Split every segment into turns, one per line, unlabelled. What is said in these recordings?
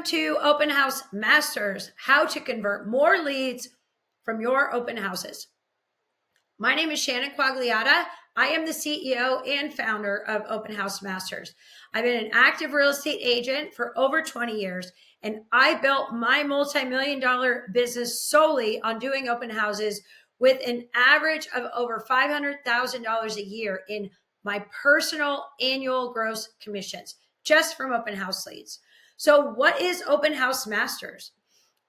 to Open House Masters, how to convert more leads from your open houses. My name is Shannon Quagliata. I am the CEO and founder of Open House Masters. I've been an active real estate agent for over 20 years, and I built my multi-million-dollar business solely on doing open houses with an average of over $500,000 a year in my personal annual gross commissions, just from open house leads. So what is Open House Masters?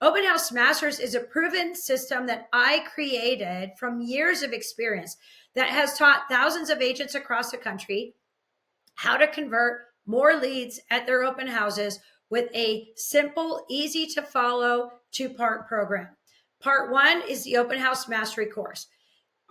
Open House Masters is a proven system that I created from years of experience that has taught thousands of agents across the country how to convert more leads at their open houses with a simple, easy to follow 2-part program. Part 1 is the Open House Mastery course.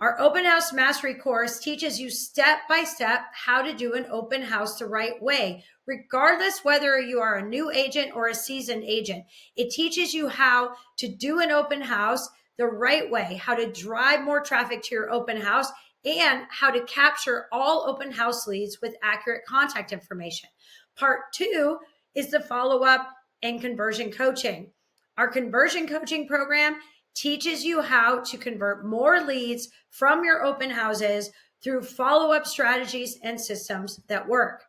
Our Open House Mastery course teaches you step by step how to do an open house the right way, regardless whether you are a new agent or a seasoned agent. It teaches you how to do an open house the right way, how to drive more traffic to your open house, and how to capture all open house leads with accurate contact information. Part 2 is the follow-up and conversion coaching. Our conversion coaching program teaches you how to convert more leads from your open houses through follow-up strategies and systems that work.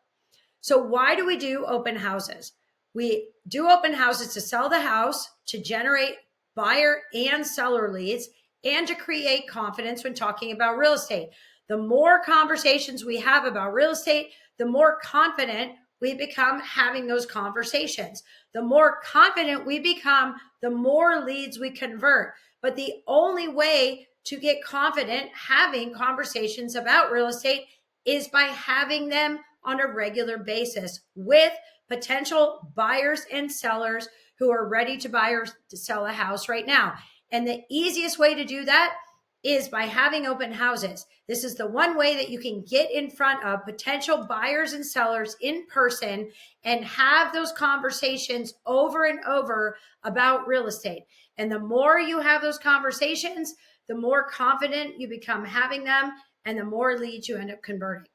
So why do we do open houses? We do open houses to sell the house, to generate buyer and seller leads, and to create confidence when talking about real estate. The more conversations we have about real estate, the more confident we become having those conversations. The more confident we become, the more leads we convert. But the only way to get confident having conversations about real estate is by having them on a regular basis with potential buyers and sellers who are ready to buy or to sell a house right now. And the easiest way to do that is by having open houses. This is the one way that you can get in front of potential buyers and sellers in person and have those conversations over and over about real estate. And the more you have those conversations, the more confident you become having them and the more leads you end up converting.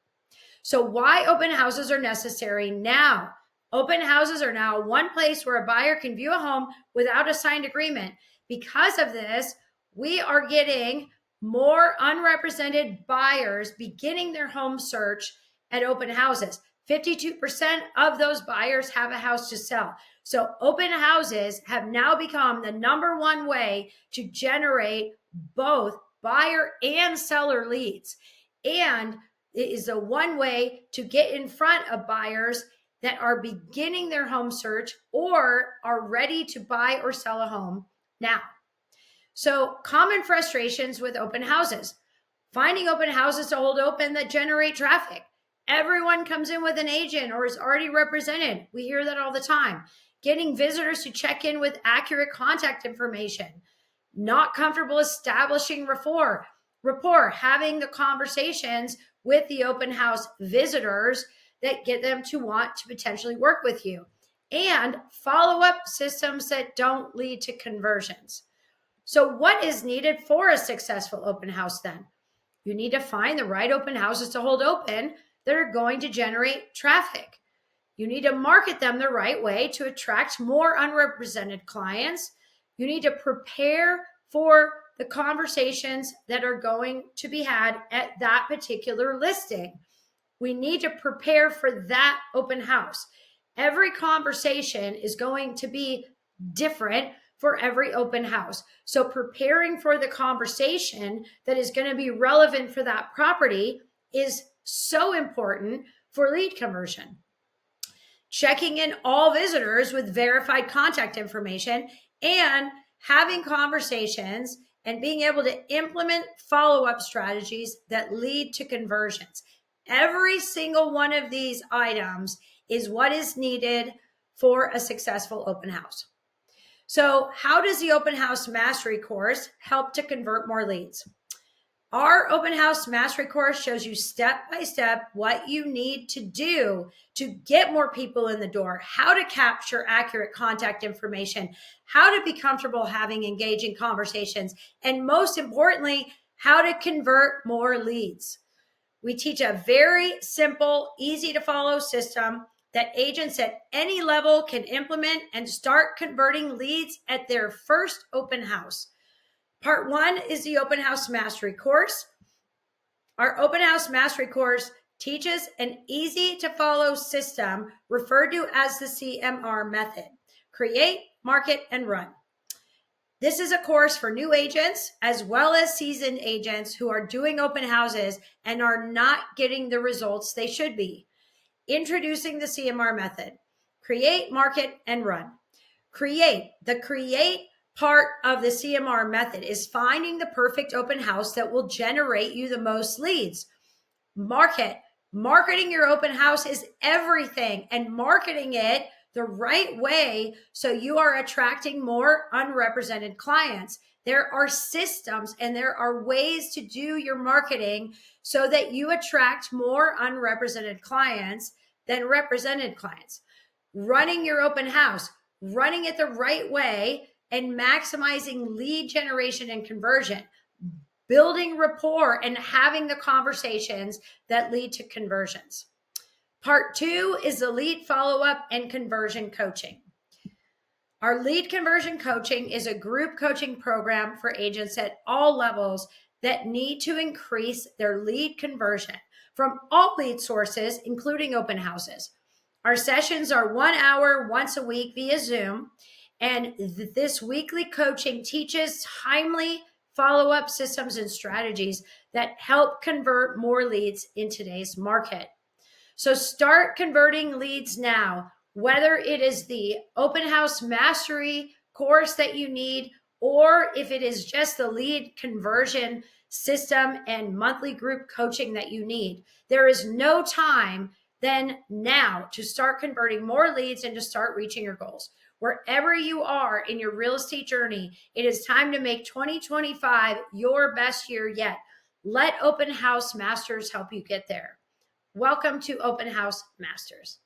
So why open houses are necessary now? Open houses are now one place where a buyer can view a home without a signed agreement. Because of this, we are getting more unrepresented buyers beginning their home search at open houses. 52% of those buyers have a house to sell. So open houses have now become the number one way to generate both buyer and seller leads. And it is the one way to get in front of buyers that are beginning their home search or are ready to buy or sell a home now. So common frustrations with open houses. Finding open houses to hold open that generate traffic. Everyone comes in with an agent or is already represented. We hear that all the time. Getting visitors to check in with accurate contact information. Not comfortable establishing rapport. Having the conversations with the open house visitors that get them to want to potentially work with you. And follow-up systems that don't lead to conversions. So what is needed for a successful open house then? You need to find the right open houses to hold open that are going to generate traffic. You need to market them the right way to attract more unrepresented clients. You need to prepare for the conversations that are going to be had at that particular listing. We need to prepare for that open house. Every conversation is going to be different for every open house. So preparing for the conversation that is going to be relevant for that property is so important for lead conversion. Checking in all visitors with verified contact information and having conversations and being able to implement follow-up strategies that lead to conversions. Every single one of these items is what is needed for a successful open house. So how does the Open House Mastery course help to convert more leads? Our Open House Mastery course shows you step by step what you need to do to get more people in the door, how to capture accurate contact information, how to be comfortable having engaging conversations, and most importantly, how to convert more leads. We teach a very simple, easy to follow system that agents at any level can implement and start converting leads at their first open house. Part 1 is the Open House Mastery course. Our Open House Mastery course teaches an easy-to-follow system referred to as the CMR method: create, market, and run. This is a course for new agents as well as seasoned agents who are doing open houses and are not getting the results they should be. Introducing the CMR method: create, market, and run. Create. The create part of the CMR method is finding the perfect open house that will generate you the most leads. Market. Marketing your open house is everything, and marketing it the right way so you are attracting more unrepresented clients. There are systems and there are ways to do your marketing so that you attract more unrepresented clients than represented clients. Running your open house, running it the right way, and maximizing lead generation and conversion. Building rapport and having the conversations that lead to conversions. Part 2 is the lead follow-up and conversion coaching. Our lead conversion coaching is a group coaching program for agents at all levels that need to increase their lead conversion from all lead sources, including open houses. Our sessions are 1 hour once a week via Zoom, and this weekly coaching teaches timely follow-up systems and strategies that help convert more leads in today's market. So start converting leads now, whether it is the Open House Mastery course that you need, or if it is just the lead conversion system and monthly group coaching that you need. There is no time than now to start converting more leads and to start reaching your goals. Wherever you are in your real estate journey, it is time to make 2025 your best year yet. Let Open House Masters help you get there. Welcome to Open House Masters.